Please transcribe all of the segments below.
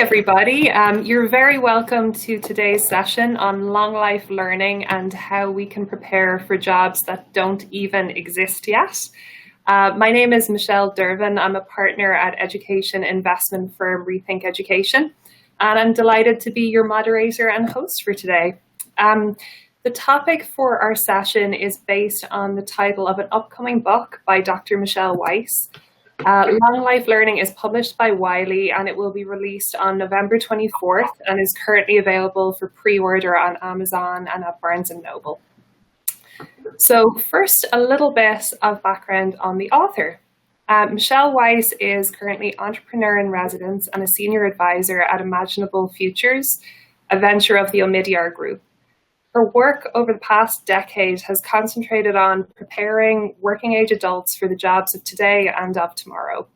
everybody. You're very welcome to today's session on long life learning and how we can prepare for jobs that don't even exist yet. My name is Michelle Dervin. I'm a partner at education investment firm Rethink Education, and I'm delighted to be your moderator and host for today. The topic for our session is based on the title of an upcoming book by Dr. Michelle Weiss. Long Life Learning is published by Wiley, and it will be released on November 24th and is currently available for pre-order on Amazon and at Barnes & Noble. So first, a little bit of background on the author. Michelle Weiss is currently entrepreneur in residence and a senior advisor at Imaginable Futures, a venture of the Omidyar Group. Her work over the past decade has concentrated on preparing working-age adults for the jobs of today and of tomorrow.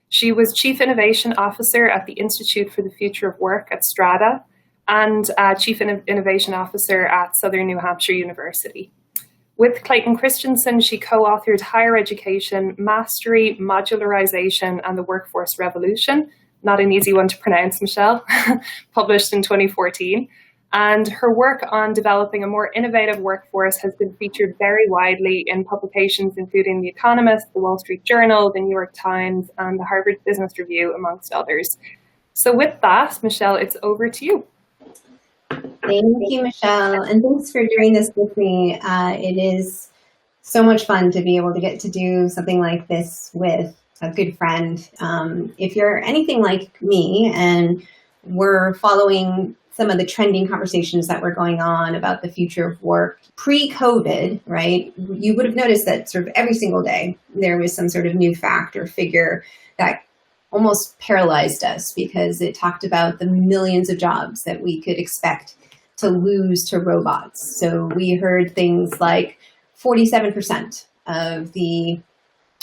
She was Chief Innovation Officer at the Institute for the Future of Work at Strada and Chief Innovation Officer at Southern New Hampshire University. With Clayton Christensen, she co-authored Higher Education, Mastery, Modularization, and the Workforce Revolution, not an easy one to pronounce, Michelle, published in 2014. And her work on developing a more innovative workforce has been featured very widely in publications including The Economist, The Wall Street Journal, The New York Times, and the Harvard Business Review, amongst others. So with that, Michelle, it's over to you. Thank you, Michelle, and thanks for doing this with me. It is so much fun to be able to get to do something like this with a good friend. If you're anything like me and we're following some of the trending conversations that were going on about the future of work pre-COVID, right? You would have noticed that sort of every single day there was some sort of new fact or figure that almost paralyzed us because it talked about the millions of jobs that we could expect to lose to robots. So we heard things like 47% of the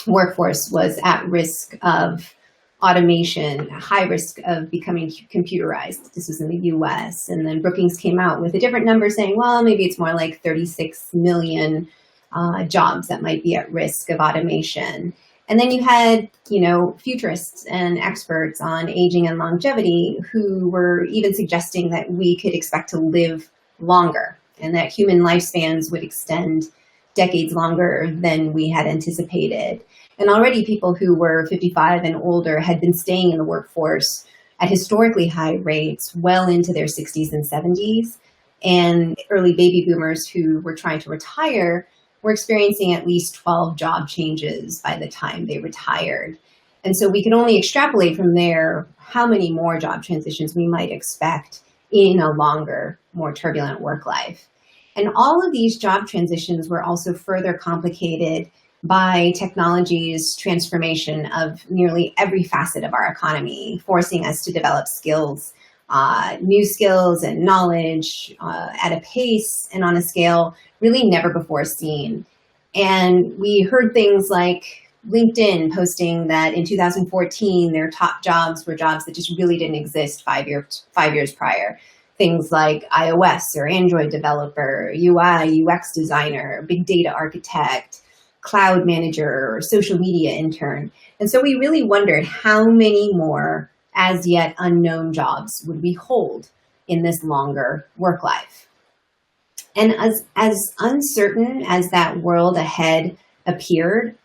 workforce was at risk of automation, high risk of becoming computerized. This was in the US. And then Brookings came out with a different number saying, well, maybe it's more like 36 million jobs that might be at risk of automation. And then you had, futurists and experts on aging and longevity who were even suggesting that we could expect to live longer and that human lifespans would extend decades longer than we had anticipated. And already people who were 55 and older had been staying in the workforce at historically high rates well into their 60s and 70s. And early baby boomers who were trying to retire were experiencing at least 12 job changes by the time they retired. And so we can only extrapolate from there how many more job transitions we might expect in a longer, more turbulent work life. And all of these job transitions were also further complicated by technology's transformation of nearly every facet of our economy, forcing us to develop skills, new skills and knowledge at a pace and on a scale really never before seen. And we heard things like LinkedIn posting that in 2014, their top jobs were jobs that just really didn't exist 5 years prior. Things like iOS or Android developer, UI, UX designer, big data architect, cloud manager, or social media intern. And so we really wondered how many more as yet unknown jobs would we hold in this longer work life. And as uncertain as that world ahead appeared,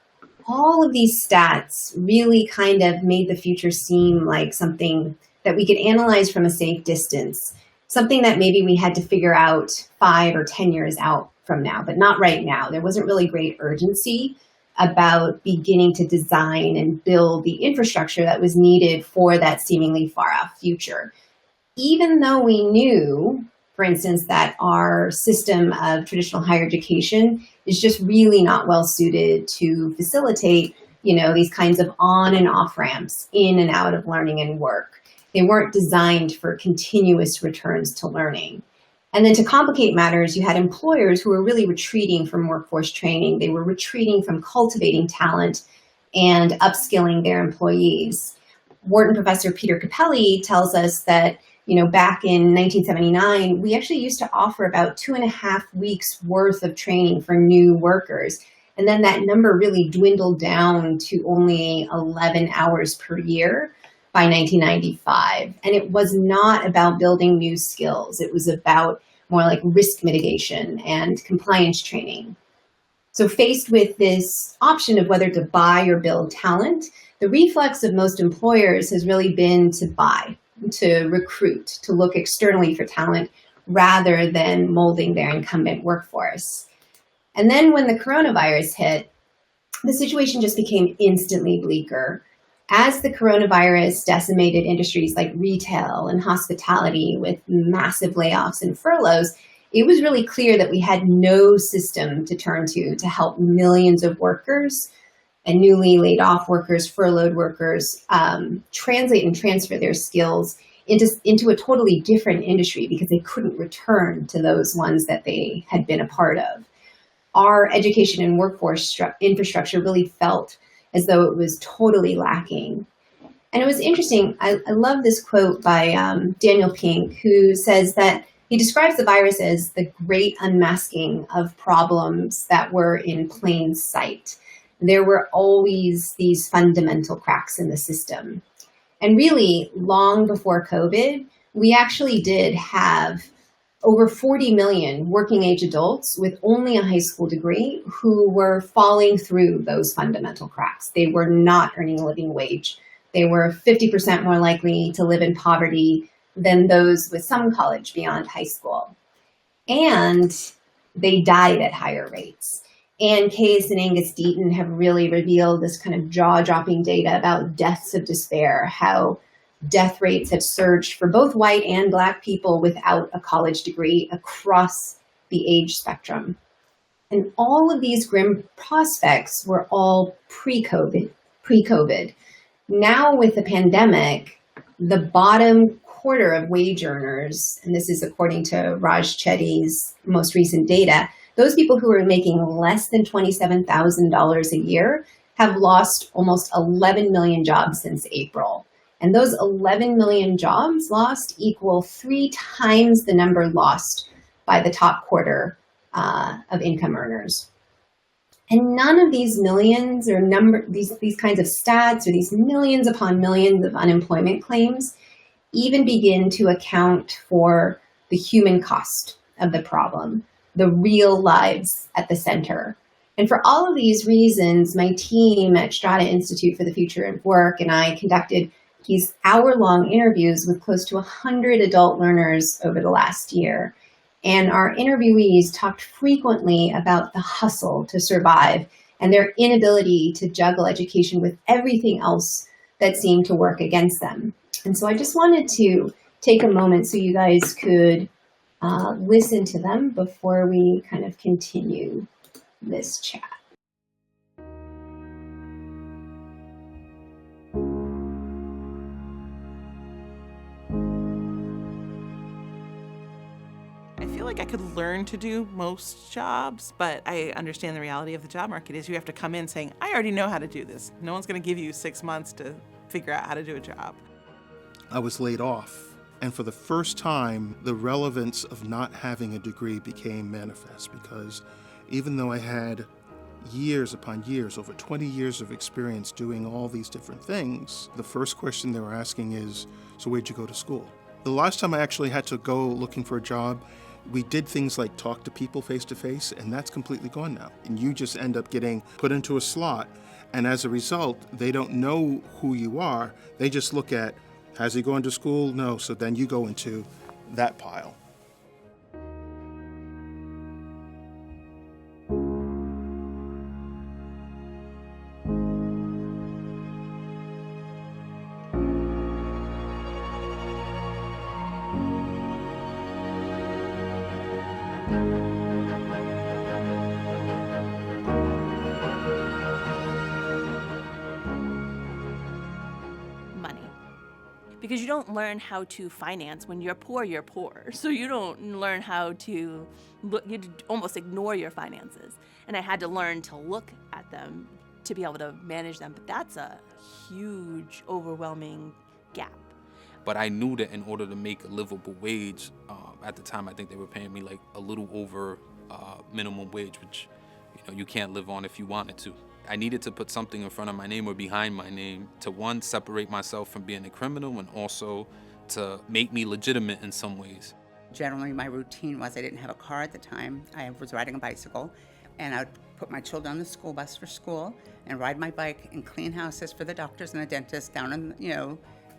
all of these stats really kind of made the future seem like something that we could analyze from a safe distance, something that maybe we had to figure out 5 or 10 years out from now, but not right now. There wasn't really great urgency about beginning to design and build the infrastructure that was needed for that seemingly far off future. Even though we knew, for instance, that our system of traditional higher education is just really not well suited to facilitate, these kinds of on and off ramps in and out of learning and work. They weren't designed for continuous returns to learning. And then to complicate matters, you had employers who were really retreating from workforce training. They were retreating from cultivating talent and upskilling their employees. Wharton professor Peter Capelli tells us that, back in 1979, we actually used to offer about 2.5 weeks worth of training for new workers. And then that number really dwindled down to only 11 hours per year by 1995. And it was not about building new skills. It was about more like risk mitigation and compliance training. So faced with this option of whether to buy or build talent, the reflex of most employers has really been to buy, to recruit, to look externally for talent rather than molding their incumbent workforce. And then when the coronavirus hit, the situation just became instantly bleaker. As the coronavirus decimated industries like retail and hospitality with massive layoffs and furloughs, it was really clear that we had no system to turn to help millions of workers and newly laid off workers, furloughed workers, translate and transfer their skills into a totally different industry because they couldn't return to those ones that they had been a part of. Our education and workforce infrastructure really felt as though it was totally lacking. And it was interesting. I love this quote by Daniel Pink, who says that he describes the virus as the great unmasking of problems that were in plain sight. There were always these fundamental cracks in the system. And really, long before COVID, we actually did have over 40 million working age adults with only a high school degree who were falling through those fundamental cracks. They were not earning a living wage. They were 50% more likely to live in poverty than those with some college beyond high school. And they died at higher rates. Ann Case and Angus Deaton have really revealed this kind of jaw-dropping data about deaths of despair, how death rates have surged for both white and Black people without a college degree across the age spectrum. And all of these grim prospects were all pre-COVID. Now with the pandemic, the bottom quarter of wage earners, and this is according to Raj Chetty's most recent data, those people who are making less than $27,000 a year have lost almost 11 million jobs since April. And those 11 million jobs lost equal 3 times the number lost by the top quarter of income earners. And none of these millions or these kinds of stats or these millions upon millions of unemployment claims even begin to account for the human cost of the problem, the real lives at the center. And for all of these reasons, my team at Strada Institute for the Future of Work and I conducted these hour-long interviews with close to 100 adult learners over the last year. And our interviewees talked frequently about the hustle to survive and their inability to juggle education with everything else that seemed to work against them. And so I just wanted to take a moment so you guys could listen to them before we kind of continue this chat. I feel like I could learn to do most jobs, but I understand the reality of the job market is you have to come in saying, I already know how to do this. No one's going to give you 6 months to figure out how to do a job. I was laid off. And for the first time, the relevance of not having a degree became manifest because even though I had years upon years, over 20 years of experience doing all these different things, the first question they were asking is, so where'd you go to school? The last time I actually had to go looking for a job, we did things like talk to people face to face, and that's completely gone now. And you just end up getting put into a slot. And as a result, they don't know who you are. They just look at, has he gone to school? No. So then you go into that pile. Because you don't learn how to finance when you're poor, so you don't learn how to look, you almost ignore your finances. And I had to learn to look at them to be able to manage them, but that's a huge, overwhelming gap. But I knew that in order to make a livable wage, at the time I think they were paying me like a little over minimum wage, which you can't live on if you wanted to. I needed to put something in front of my name or behind my name to, one, separate myself from being a criminal, and also to make me legitimate in some ways. Generally, my routine was I didn't have a car at the time. I was riding a bicycle, and I would put my children on the school bus for school and ride my bike and clean houses for the doctors and the dentists down in,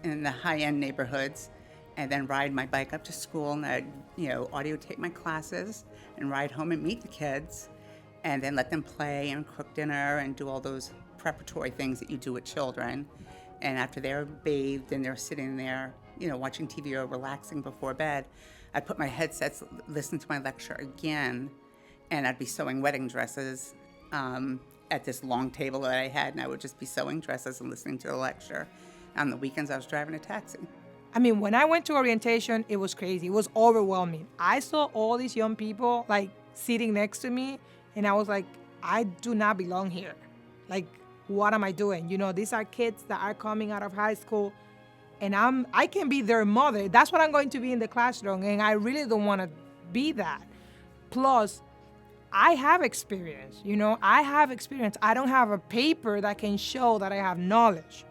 in the high-end neighborhoods, and then ride my bike up to school, and I'd, audio tape my classes and ride home and meet the kids, and then let them play and cook dinner and do all those preparatory things that you do with children. And after they're bathed and they're sitting there, watching TV or relaxing before bed, I'd put my headsets, listen to my lecture again, and I'd be sewing wedding dresses at this long table that I had, and I would just be sewing dresses and listening to the lecture. On the weekends, I was driving a taxi. I mean, when I went to orientation, it was crazy. It was overwhelming. I saw all these young people, sitting next to me, and I was like, I do not belong here. What am I doing? These are kids that are coming out of high school, and I can be their mother. That's what I'm going to be in the classroom, and I really don't want to be that. Plus, I have experience, I have experience. I don't have a paper that can show that I have knowledge.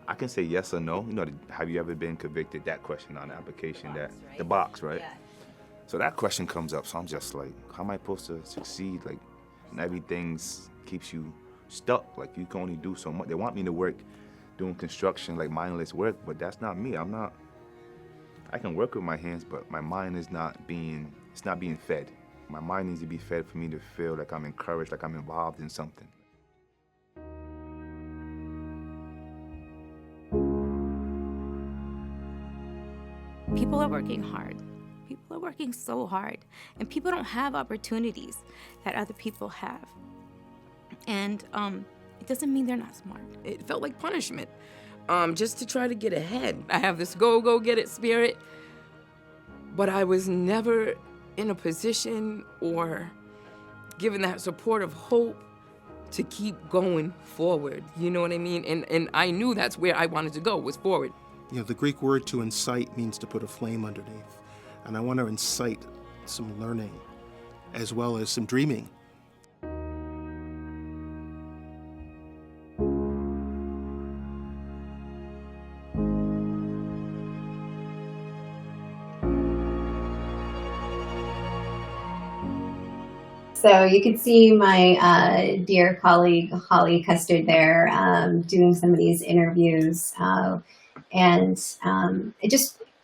I can say yes or no. Have you ever been convicted? That question on the application, the box, right? Yeah. So that question comes up. So I'm just like, how am I supposed to succeed? And everything keeps you stuck. You can only do so much. They want me to work doing construction, mindless work, but that's not me. I can work with my hands, but my mind is not being fed. My mind needs to be fed for me to feel like I'm encouraged, like I'm involved in something. People are working hard. People are working so hard. And people don't have opportunities that other people have. And it doesn't mean they're not smart. It felt like punishment, just to try to get ahead. I have this go get it spirit, but I was never in a position or given that support of hope to keep going forward. You know what I mean? And I knew that's where I wanted to go, was forward. The Greek word to incite means to put a flame underneath. And I want to incite some learning as well as some dreaming. So you could see my dear colleague, Holly Custard there, doing some of these interviews.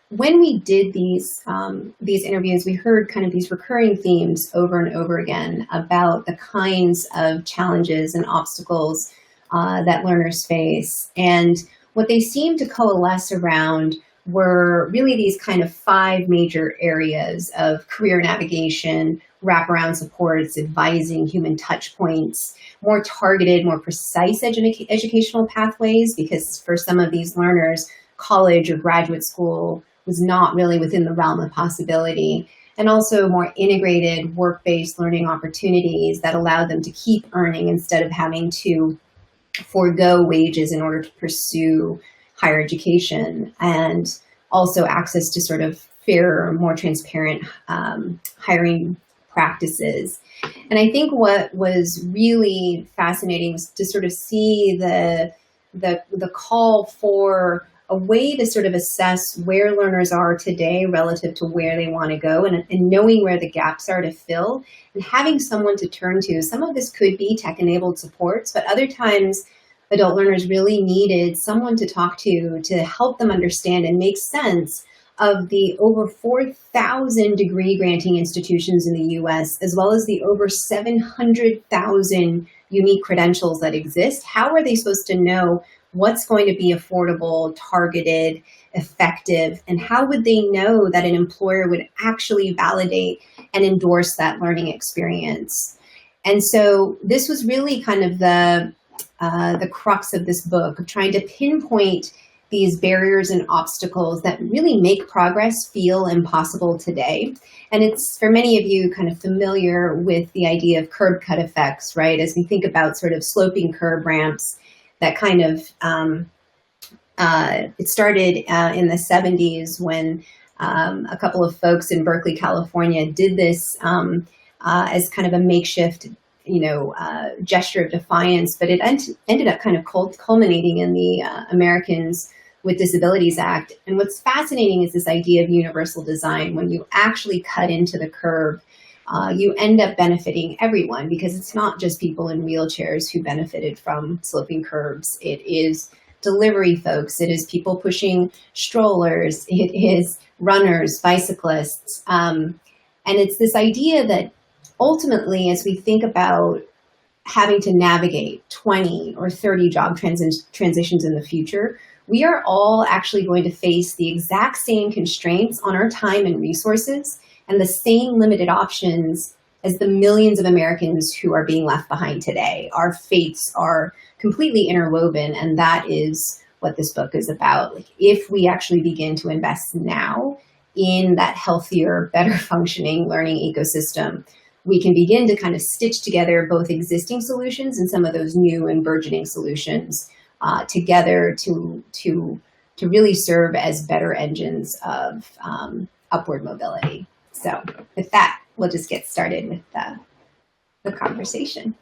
When we did these interviews, we heard kind of these recurring themes over and over again about the kinds of challenges and obstacles that learners face. And what they seemed to coalesce around were really these kind of 5 major areas of career navigation, wraparound supports, advising, human touch points, more targeted, more precise educational pathways, because for some of these learners, college or graduate school was not really within the realm of possibility, and also more integrated work-based learning opportunities that allowed them to keep earning instead of having to forego wages in order to pursue higher education, and also access to sort of fairer, more transparent hiring practices. And I think what was really fascinating was to sort of see the call for a way to sort of assess where learners are today relative to where they want to go, and knowing where the gaps are to fill, and having someone to turn to. Some of this could be tech-enabled supports, but other times adult learners really needed someone to talk to help them understand and make sense of the over 4,000 degree granting institutions in the US, as well as the over 700,000 unique credentials that exist. How are they supposed to know what's going to be affordable, targeted, effective, and how would they know that an employer would actually validate and endorse that learning experience? And so this was really kind of the crux of this book, of trying to pinpoint these barriers and obstacles that really make progress feel impossible today. And it's, for many of you, kind of familiar with the idea of curb cut effects, right? As we think about sort of sloping curb ramps, that kind of, it started in the 70s when a couple of folks in Berkeley, California did this as kind of a makeshift gesture of defiance, but it ended up kind of culminating in the Americans with Disabilities Act. And what's fascinating is this idea of universal design. When you actually cut into the curve, you end up benefiting everyone, because it's not just people in wheelchairs who benefited from sloping curbs. It is delivery folks. It is people pushing strollers. It is runners, bicyclists. And it's this idea that ultimately, as we think about having to navigate 20 or 30 job transitions in the future, we are all actually going to face the exact same constraints on our time and resources and the same limited options as the millions of Americans who are being left behind today. Our fates are completely interwoven, and that is what this book is about. Like, if we actually begin to invest now in that healthier, better functioning learning ecosystem, we can begin to kind of stitch together both existing solutions and some of those new and burgeoning solutions together to really serve as better engines of upward mobility. So with that, we'll just get started with the conversation.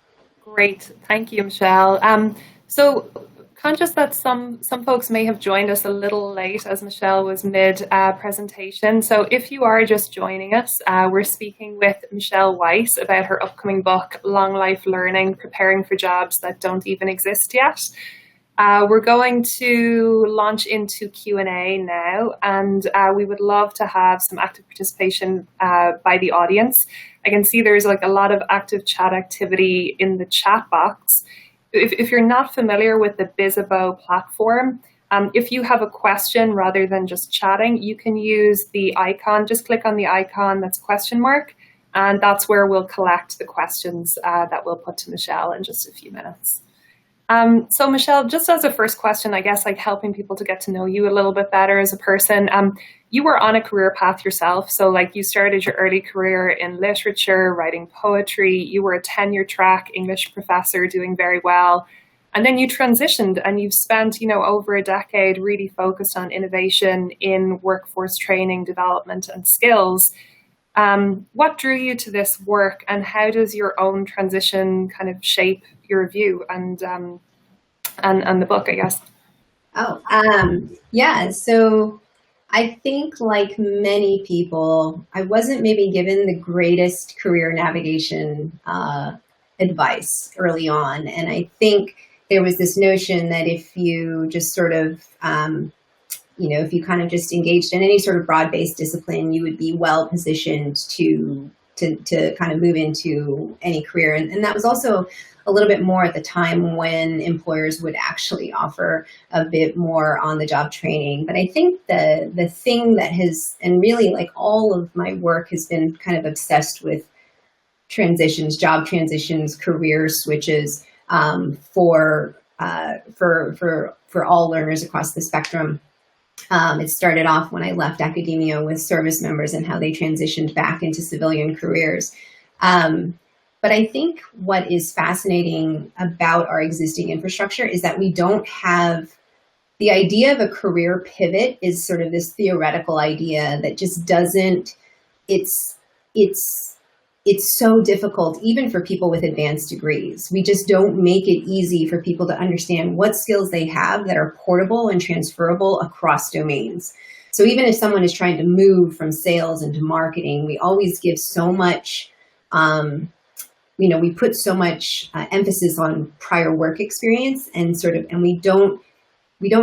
Great. Thank you, Michelle. So conscious that some folks may have joined us a little late as Michelle was mid-presentation. So if you are just joining us, we're speaking with Michelle Weiss about her upcoming book, Long Life Learning, Preparing for Jobs That Don't Even Exist Yet. We're going to launch into Q&A now, and we would love to have some active participation by the audience. I can see there's like a lot of active chat activity in the chat box. If you're not familiar with the Bizibo platform, if you have a question rather than just chatting, you can use the icon. Just click on the icon that's question mark, and that's where we'll collect the questions that we'll put to Michelle in just a few minutes. So Michelle, just as a first question, I guess, like helping people to get to know you a little bit better as a person, you were on a career path yourself. So like you started your early career in literature, writing poetry, you were a tenure track English professor doing very well. And then you transitioned and you've spent, over a decade really focused on innovation in workforce training, development and skills. What drew you to this work, and how does your own transition kind of shape your view and the book, I guess? Yeah. So I think, like many people, I wasn't maybe given the greatest career navigation advice early on. And I think there was this notion that if you just sort of, if you kind of just engaged in any sort of broad-based discipline, you would be well positioned to kind of move into any career. And that was also a little bit more at the time when employers would actually offer a bit more on the job training. But I think the thing that has, and really like all of my work has been kind of obsessed with transitions, job transitions, career switches for all learners across the spectrum. It started off when I left academia with service members and how they transitioned back into civilian careers. But I think what is fascinating about our existing infrastructure is that we don't have, the idea of a career pivot is sort of this theoretical idea that just doesn't, it's so difficult even for people with advanced degrees. We just don't make it easy for people to understand what skills they have that are portable and transferable across domains. So even if someone is trying to move from sales into marketing, we always give so much, we put so much emphasis on prior work experience and we don't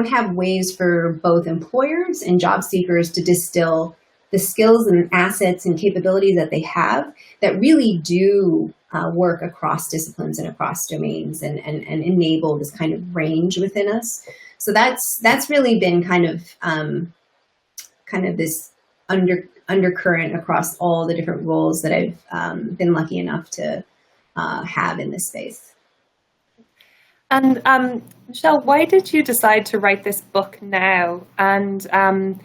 have ways for both employers and job seekers to distill the skills and assets and capabilities that they have that really do work across disciplines and across domains and enable this kind of range within us. So that's really been kind of this undercurrent across all the different roles that I've been lucky enough to have in this space. And Michelle, why did you decide to write this book now? And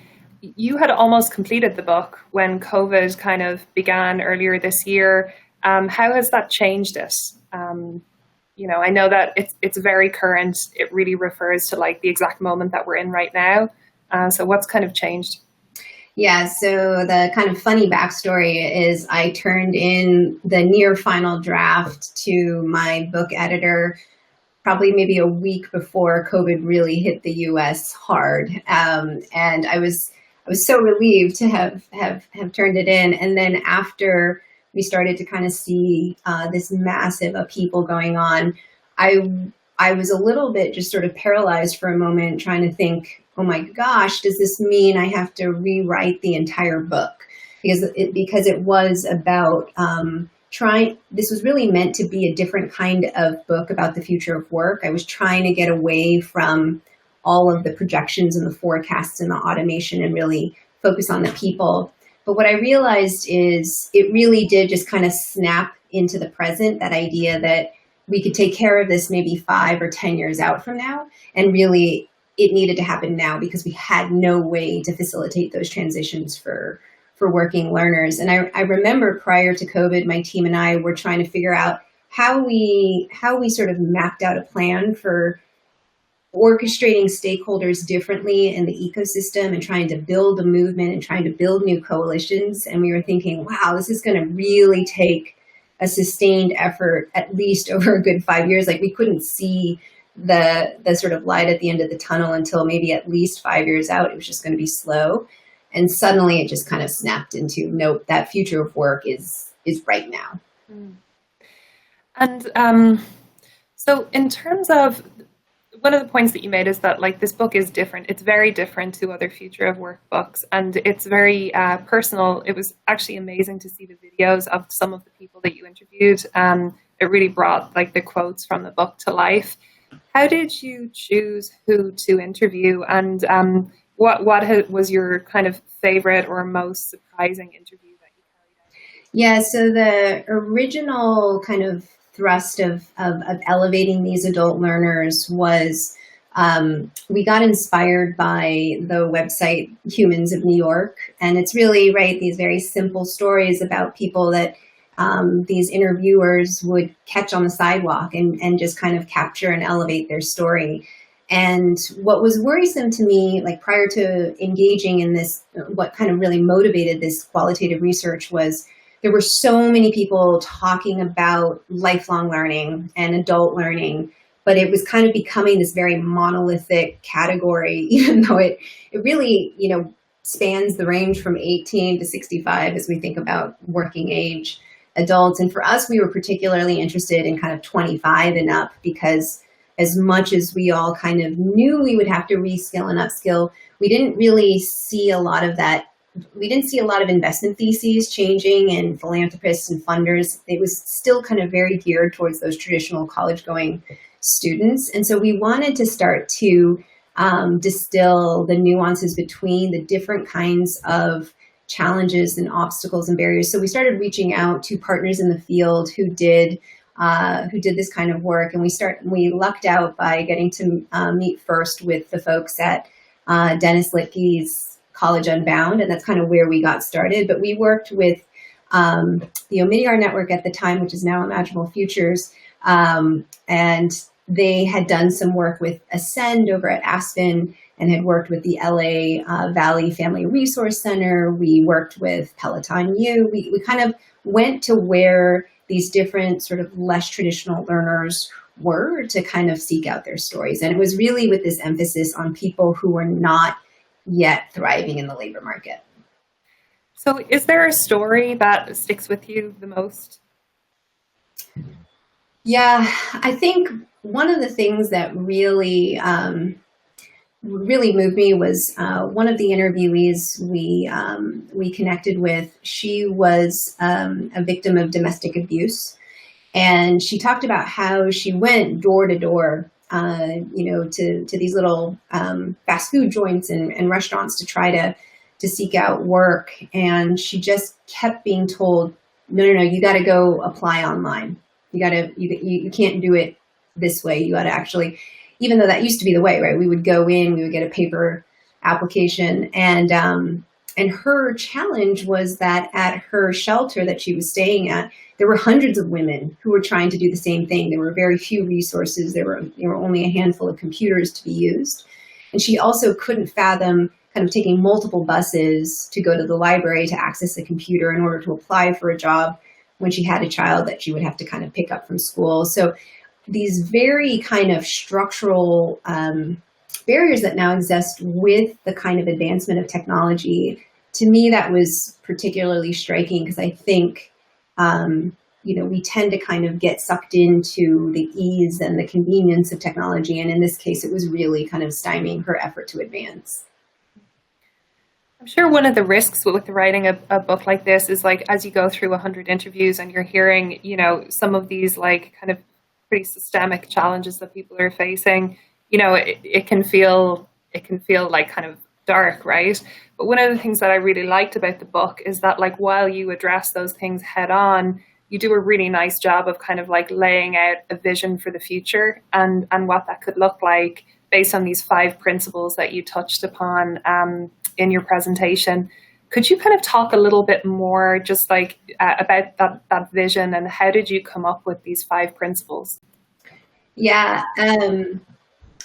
you had almost completed the book when COVID kind of began earlier this year. How has that changed it? I know that it's very current. It really refers to like the exact moment that we're in right now. So what's kind of changed? Yeah, so the kind of funny backstory is I turned in the near final draft to my book editor probably maybe a week before COVID really hit the U.S. hard, and I was so relieved to have turned it in. And then after we started to kind of see this massive upheaval going on, I was a little bit just sort of paralyzed for a moment, trying to think, oh my gosh, does this mean I have to rewrite the entire book? Because it was about this was really meant to be a different kind of book about the future of work. I was trying to get away from all of the projections and the forecasts and the automation and really focus on the people. But what I realized is it really did just kind of snap into the present, that idea that we could take care of this maybe 5 or 10 years out from now. And really, it needed to happen now because we had no way to facilitate those transitions for working learners. And I remember prior to COVID, my team and I were trying to figure out how we sort of mapped out a plan for orchestrating stakeholders differently in the ecosystem and trying to build a movement and trying to build new coalitions. And we were thinking, wow, this is going to really take a sustained effort, at least over a good 5 years. Like, we couldn't see the sort of light at the end of the tunnel until maybe at least 5 years out. It was just going to be slow. And suddenly it just kind of snapped into, nope, that future of work is right now. And so in terms of, one of the points that you made is that, like, this book is different. It's very different to other future of work books, and it's very personal. It was actually amazing to see the videos of some of the people that you interviewed. It really brought, like, the quotes from the book to life. How did you choose who to interview, and what was your kind of favorite or most surprising interview that you carried out? Yeah, so the original kind of thrust of elevating these adult learners was we got inspired by the website Humans of New York. And it's really, right, these very simple stories about people that these interviewers would catch on the sidewalk and just kind of capture and elevate their story. And what was worrisome to me, like prior to engaging in this, what kind of really motivated this qualitative research was there were so many people talking about lifelong learning and adult learning, but it was kind of becoming this very monolithic category, even though it really, spans the range from 18 to 65 as we think about working age adults. And for us, we were particularly interested in kind of 25 and up, because as much as we all kind of knew we would have to reskill and upskill, we didn't really see a lot of that. We didn't see a lot of investment theses changing and philanthropists and funders. It was still kind of very geared towards those traditional college-going students. And so we wanted to start to distill the nuances between the different kinds of challenges and obstacles and barriers. So we started reaching out to partners in the field who did this kind of work, and we lucked out by getting to meet first with the folks at Dennis Littke's College Unbound, and that's kind of where we got started. But we worked with the Omidyar Network at the time, which is now Imaginable Futures, and they had done some work with Ascend over at Aspen and had worked with the LA Valley Family Resource Center. We worked with Peloton U. We kind of went to where these different sort of less traditional learners were to kind of seek out their stories. And it was really with this emphasis on people who were not yet thriving in the labor market. So is there a story that sticks with you the most? Yeah, I think one of the things that really moved me was one of the interviewees we connected with. She was a victim of domestic abuse, and she talked about how she went door to door, to these little fast food joints and restaurants to try to seek out work, and she just kept being told, no, you got to go apply online. You can't do it this way. You got to actually. Even though that used to be the way, right? We would go in, we would get a paper application, and her challenge was that at her shelter that she was staying at, there were hundreds of women who were trying to do the same thing. There were very few resources. There were only a handful of computers to be used, and she also couldn't fathom kind of taking multiple buses to go to the library to access a computer in order to apply for a job when she had a child that she would have to kind of pick up from school. So these very kind of structural barriers that now exist with the kind of advancement of technology, to me, that was particularly striking because I think, we tend to kind of get sucked into the ease and the convenience of technology. And in this case, it was really kind of stymieing her effort to advance. I'm sure one of the risks with writing a book like this is like, as you go through 100 interviews and you're hearing, some of these like kind of pretty systemic challenges that people are facing, it can feel like kind of dark, right? But one of the things that I really liked about the book is that like, while you address those things head on, you do a really nice job of kind of like laying out a vision for the future and what that could look like based on these 5 principles that you touched upon in your presentation. Could you kind of talk a little bit more just like about that vision, and how did you come up with these 5 principles? Yeah,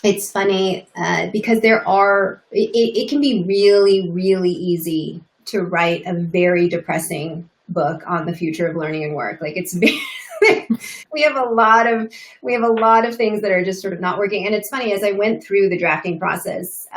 it's funny because it can be really, really easy to write a very depressing book on the future of learning and work. Like we have a lot of things that are just sort of not working. And it's funny, as I went through the drafting process,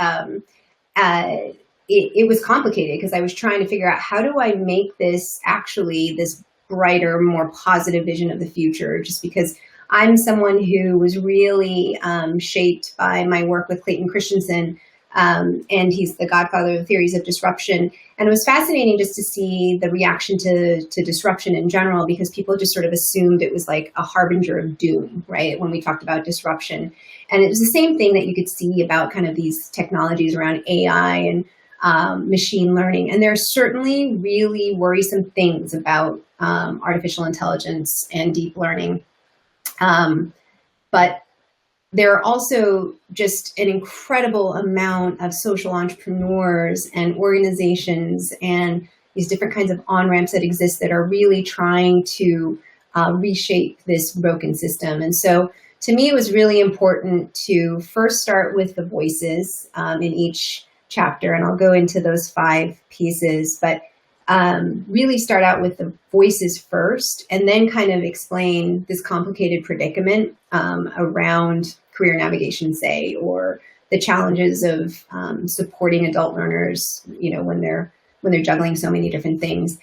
it was complicated because I was trying to figure out, how do I make this actually this brighter, more positive vision of the future? Just because I'm someone who was really shaped by my work with Clayton Christensen, and he's the godfather of theories of disruption. And it was fascinating just to see the reaction to disruption in general, because people just sort of assumed it was like a harbinger of doom, right? When we talked about disruption. And it was the same thing that you could see about kind of these technologies around AI and machine learning. And there are certainly really worrisome things about artificial intelligence and deep learning. But there are also just an incredible amount of social entrepreneurs and organizations and these different kinds of on-ramps that exist that are really trying to reshape this broken system. And so to me, it was really important to first start with the voices in each chapter, and I'll go into those 5 pieces, but really start out with the voices first, and then kind of explain this complicated predicament around career navigation, say, or the challenges of supporting adult learners, when they're juggling so many different things.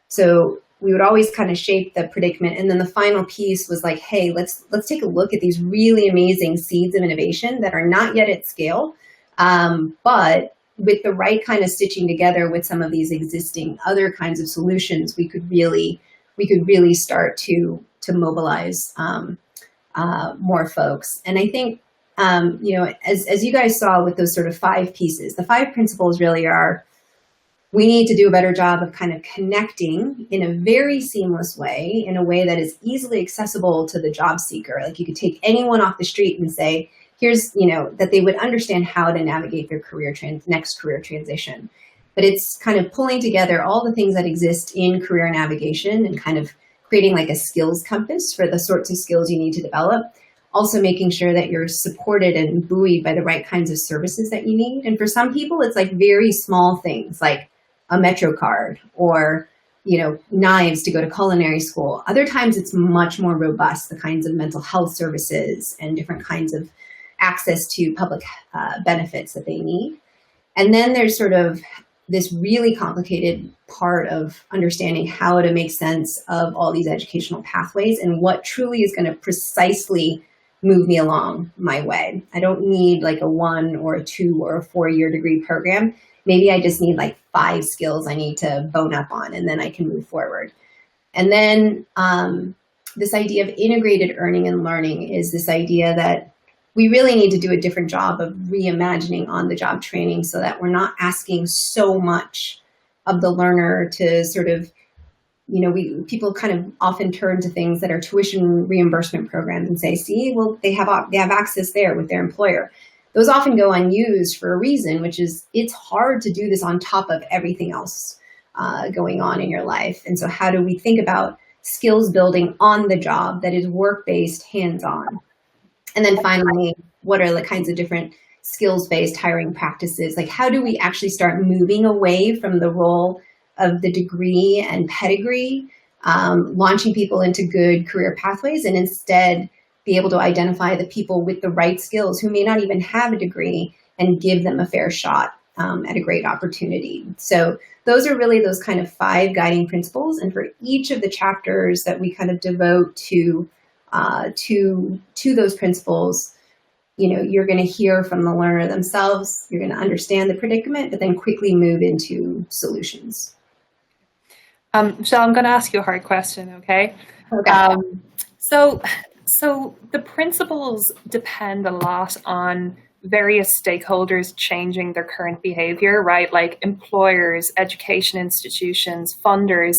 So we would always kind of shape the predicament, and then the final piece was like, hey, let's take a look at these really amazing seeds of innovation that are not yet at scale, but with the right kind of stitching together with some of these existing other kinds of solutions, we could really start to mobilize more folks. And I think, as you guys saw with those sort of 5 pieces, the 5 principles really are, we need to do a better job of kind of connecting in a very seamless way, in a way that is easily accessible to the job seeker. Like you could take anyone off the street and say, here's, that they would understand how to navigate their next career transition. But it's kind of pulling together all the things that exist in career navigation and kind of creating like a skills compass for the sorts of skills you need to develop. Also making sure that you're supported and buoyed by the right kinds of services that you need. And for some people, it's like very small things like a Metro card or, knives to go to culinary school. Other times it's much more robust, the kinds of mental health services and different kinds of access to public benefits that they need. And then there's sort of this really complicated part of understanding how to make sense of all these educational pathways and what truly is going to precisely move me along my way. I don't need like a 1 or a 2 or a 4-year degree program. Maybe I just need like 5 skills I need to bone up on, and then I can move forward. And then this idea of integrated earning and learning is this idea that we really need to do a different job of reimagining on-the-job training so that we're not asking so much of the learner to sort of, people kind of often turn to things that are tuition reimbursement programs and say, see, well, they have access there with their employer. Those often go unused for a reason, which is it's hard to do this on top of everything else going on in your life. And so how do we think about skills building on the job that is work-based, hands-on? And then finally, what are the kinds of different skills-based hiring practices? Like, how do we actually start moving away from the role of the degree and pedigree, launching people into good career pathways, and instead be able to identify the people with the right skills who may not even have a degree and give them a fair shot at a great opportunity. So those are really those kind of 5 guiding principles. And for each of the chapters that we kind of devote to those principles, you know, you're going to hear from the learner themselves, you're going to understand the predicament, but then quickly move into solutions. Michelle, I'm going to ask you a hard question, okay? Okay. So the principles depend a lot on various stakeholders changing their current behavior, right? Like employers, education institutions, funders.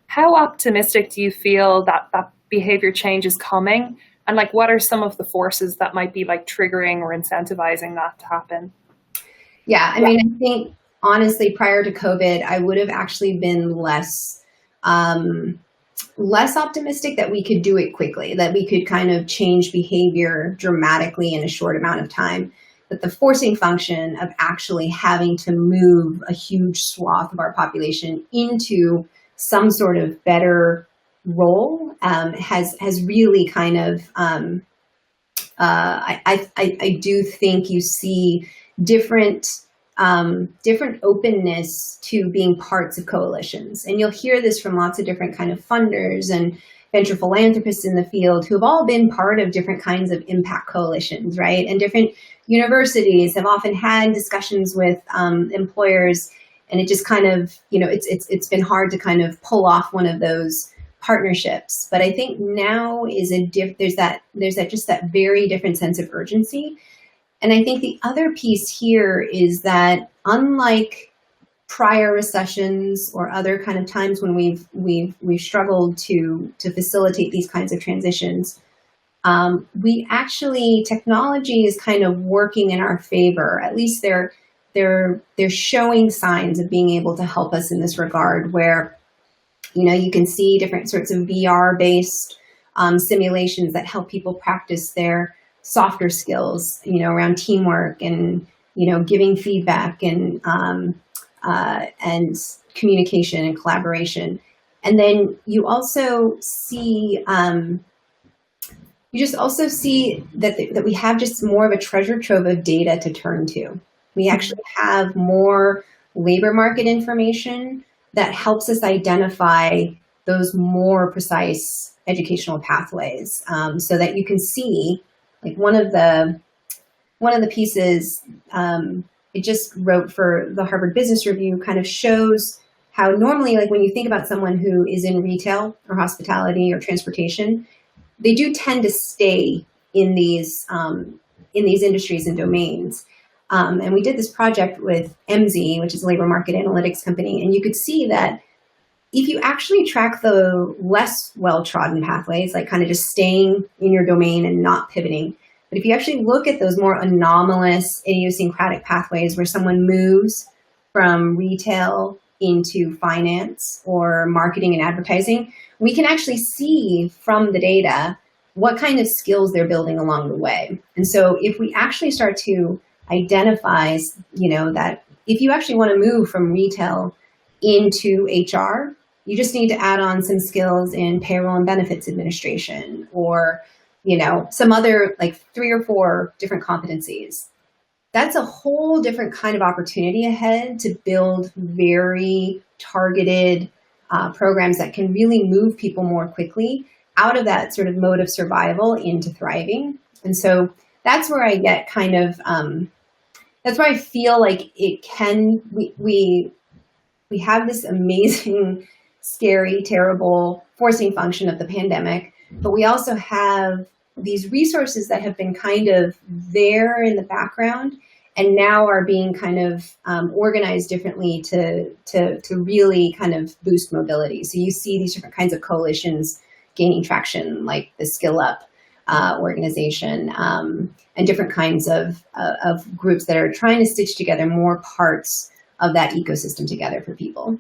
How optimistic do you feel that that behavior change is coming? And like, what are some of the forces that might be like triggering or incentivizing that to happen? Yeah, I mean, I think honestly, prior to COVID, I would have actually been less optimistic that we could do it quickly, that we could kind of change behavior dramatically in a short amount of time. But the forcing function of actually having to move a huge swath of our population into some sort of better role has really kind of, I do think you see different openness to being parts of coalitions. And you'll hear this from lots of different kind of funders and venture philanthropists in the field who have all been part of different kinds of impact coalitions, right? And different universities have often had discussions with employers, and it just kind of, you know, it's been hard to kind of pull off one of those partnerships. But I think now is there's that just that very different sense of urgency. And I think the other piece here is that unlike prior recessions or other kind of times when we've struggled to facilitate these kinds of transitions, we actually, technology is kind of working in our favor. At least they're showing signs of being able to help us in this regard, where, you know, you can see different sorts of VR-based simulations that help people practice their softer skills, you know, around teamwork and, you know, giving feedback and communication and collaboration. And then you also see, you just also see that we have just more of a treasure trove of data to turn to. We actually have more labor market information that helps us identify those more precise educational pathways, so that you can see, like one of the pieces it just wrote for the Harvard Business Review kind of shows how normally, like when you think about someone who is in retail or hospitality or transportation, they do tend to stay in these industries and domains. And we did this project with MZ, which is a labor market analytics company, and you could see that if you actually track the less well-trodden pathways, like kind of just staying in your domain and not pivoting, but if you actually look at those more anomalous, idiosyncratic pathways where someone moves from retail into finance or marketing and advertising, we can actually see from the data what kind of skills they're building along the way. And so if we actually start to identify, you know, that if you actually want to move from retail into HR, you just need to add on some skills in payroll and benefits administration, or, you know, some other like 3 or 4 different competencies. That's a whole different kind of opportunity ahead to build very targeted programs that can really move people more quickly out of that sort of mode of survival into thriving. And so that's where I get kind of, that's where I feel like it can, we have this amazing, scary, terrible forcing function of the pandemic, but we also have these resources that have been kind of there in the background and now are being kind of organized differently to really kind of boost mobility. So you see these different kinds of coalitions gaining traction, like the Skill Up organization, and different kinds of groups that are trying to stitch together more parts of that ecosystem together for people.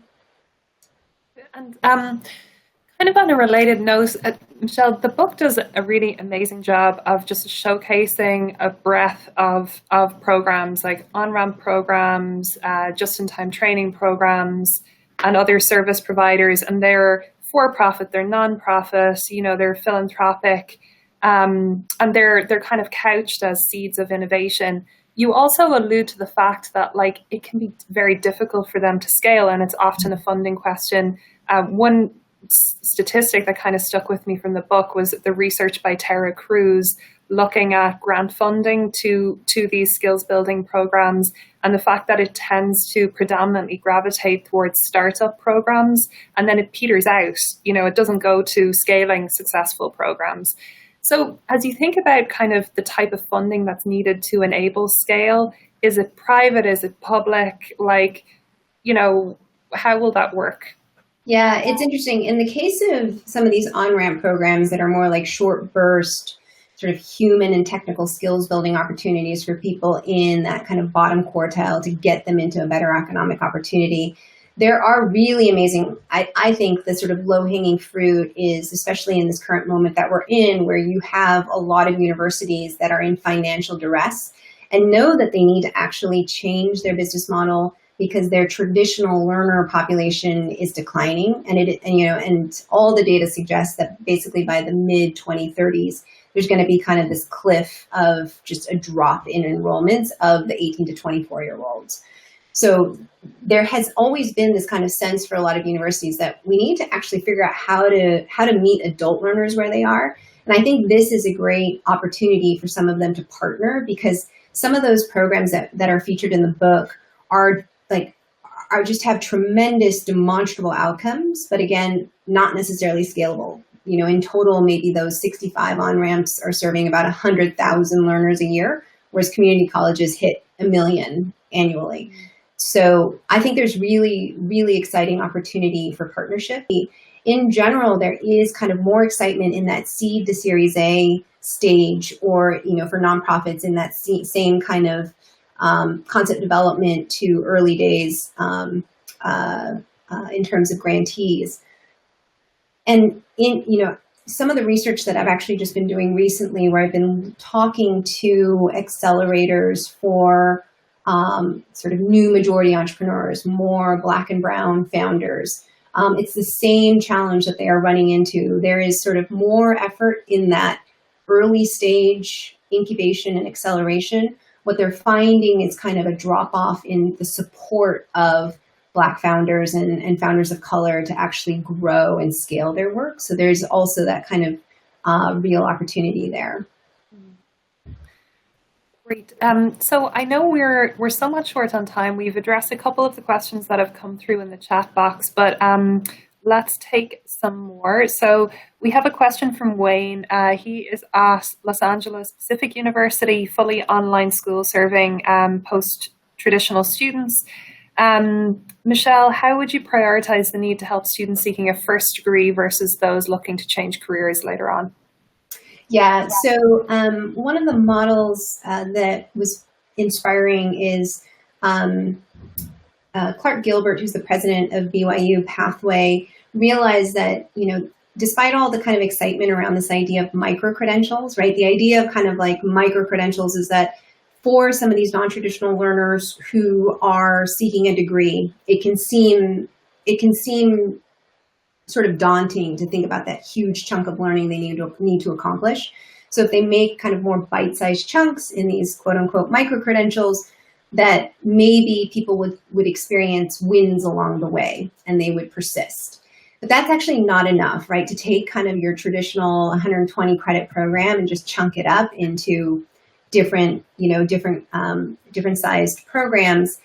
And kind Kind of on a related note, Michelle, the book does a really amazing job of just showcasing a breadth of programs, like on-ramp programs, just-in-time training programs, and other service providers. And they're for-profit, they're non-profit, they're philanthropic, and they're kind of couched as seeds of innovation. You also allude to the fact that it can be very difficult for them to scale, and it's often a funding question. One statistic that kind of stuck with me from the book was the research by Tara Cruz looking at grant funding to these skills building programs, and the fact that it tends to predominantly gravitate towards startup programs, and then it peters out. It doesn't go to scaling successful programs. So as you think about kind of the type of funding that's needed to enable scale, is it private? Is it public? How will that work? Yeah, it's interesting. In the case of some of these on-ramp programs that are more like short burst, sort of human and technical skills building opportunities for people in that kind of bottom quartile to get them into a better economic opportunity, there are really amazing, I think the sort of low-hanging fruit is, especially in this current moment that we're in, where you have a lot of universities that are in financial duress and know that they need to actually change their business model because their traditional learner population is declining, and all the data suggests that basically by the mid 2030s, there's going to be kind of this cliff of just a drop in enrollments of the 18 to 24-year-olds. So there has always been this kind of sense for a lot of universities that we need to actually figure out how to meet adult learners where they are. And I think this is a great opportunity for some of them to partner, because some of those programs that are featured in the book are just have tremendous demonstrable outcomes, but again, not necessarily scalable. In total, maybe those 65 on-ramps are serving about 100,000 learners a year, whereas community colleges hit 1 million annually. So I think there's really, really exciting opportunity for partnership. In general, there is kind of more excitement in that seed to Series A stage, or, for nonprofits in that same kind of concept development to early days in terms of grantees. And in some of the research that I've actually just been doing recently, where I've been talking to accelerators for sort of new majority entrepreneurs, more Black and brown founders, it's the same challenge that they are running into. There is sort of more effort in that early stage incubation and acceleration. What they're finding is kind of a drop off in the support of Black founders and founders of color to actually grow and scale their work. So there's also that kind of real opportunity there. Great. So I know we're somewhat short on time. We've addressed a couple of the questions that have come through in the chat box, but let's take some more. So we have a question from Wayne. He is at Los Angeles Pacific University, fully online school serving post-traditional students. Michelle, how would you prioritize the need to help students seeking a first degree versus those looking to change careers later on? Yeah, so one of the models that was inspiring is Clark Gilbert, who's the president of BYU Pathway, realized that, despite all the kind of excitement around this idea of micro-credentials, right? The idea of kind of like micro-credentials is that for some of these non-traditional learners who are seeking a degree, it can seem sort of daunting to think about that huge chunk of learning they need to accomplish. So if they make kind of more bite-sized chunks in these quote-unquote micro-credentials, that maybe people would experience wins along the way and they would persist. But that's actually not enough, right? To take kind of your traditional 120 credit program and just chunk it up into different sized programs.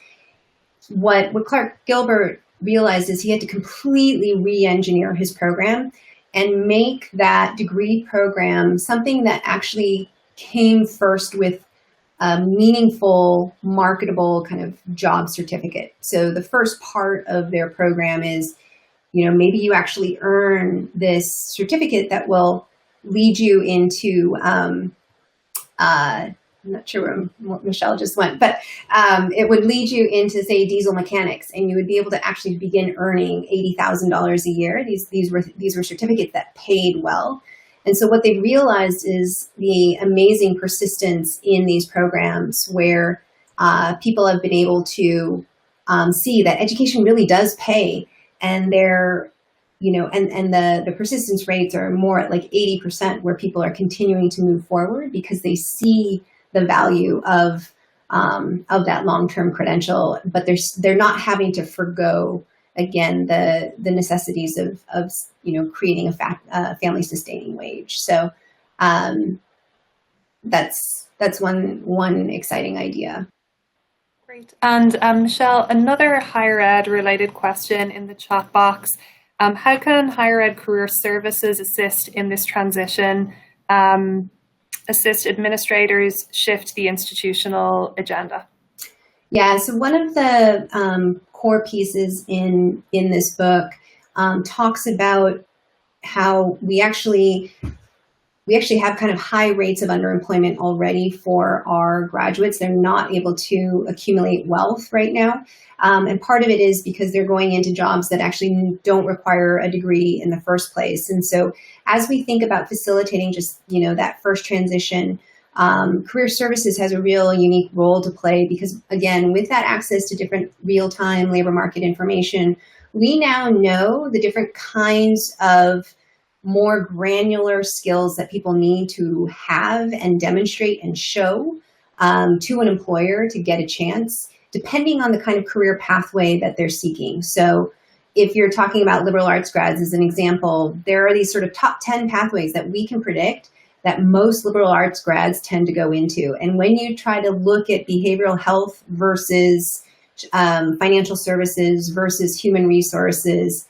What Clark Gilbert realized is he had to completely re-engineer his program and make that degree program something that actually came first with a meaningful, marketable kind of job certificate. So the first part of their program is, maybe you actually earn this certificate that will lead you into I'm not sure where Michelle just went, but it would lead you into, say, diesel mechanics, and you would be able to actually begin earning $80,000 a year. These were certificates that paid well. And so what they realized is the amazing persistence in these programs where people have been able to see that education really does pay, and they're, and the persistence rates are more at like 80%, where people are continuing to move forward because they see the value of that long-term credential, but they're not having to forgo, again, the necessities of creating a family sustaining wage. So that's one exciting idea. Great. And Michelle, another higher ed related question in the chat box. How can higher ed career services assist in this transition, assist administrators shift the institutional agenda? Yeah, so one of the core pieces in this book talks about how we actually have kind of high rates of underemployment already for our graduates. They're not able to accumulate wealth right now. And part of it is because they're going into jobs that actually don't require a degree in the first place. And so as we think about facilitating just, that first transition, career services has a real unique role to play because, again, with that access to different real-time labor market information, we now know the different kinds of more granular skills that people need to have and demonstrate and show to an employer to get a chance, depending on the kind of career pathway that they're seeking. So if you're talking about liberal arts grads as an example, there are these sort of top 10 pathways that we can predict that most liberal arts grads tend to go into. And when you try to look at behavioral health versus financial services versus human resources,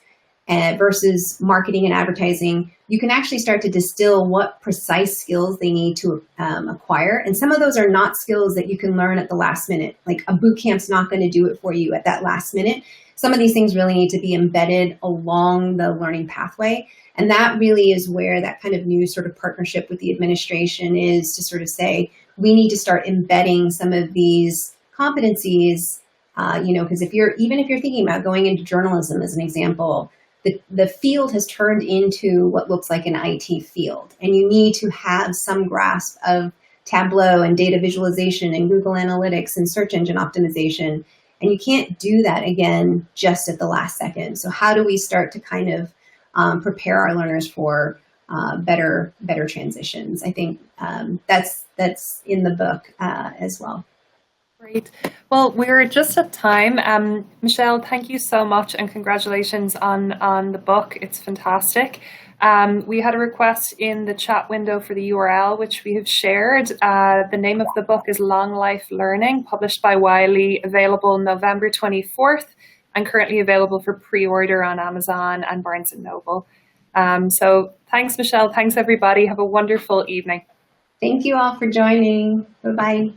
versus marketing and advertising, you can actually start to distill what precise skills they need to acquire. And some of those are not skills that you can learn at the last minute. Like a boot camp's not going to do it for you at that last minute. Some of these things really need to be embedded along the learning pathway. And that really is where that kind of new sort of partnership with the administration is, to sort of say, we need to start embedding some of these competencies, because even if you're thinking about going into journalism as an example, the field has turned into what looks like an IT field, and you need to have some grasp of Tableau and data visualization and Google Analytics and search engine optimization, and you can't do that again just at the last second. So how do we start to kind of prepare our learners for better transitions? I think that's in the book as well. Great. Well, we're just at time. Michelle, thank you so much and congratulations on the book. It's fantastic. We had a request in the chat window for the URL, which we have shared. The name of the book is Long Life Learning, published by Wiley, available November 24th and currently available for pre-order on Amazon and Barnes & Noble. So thanks, Michelle. Thanks, everybody. Have a wonderful evening. Thank you all for joining. Bye-bye.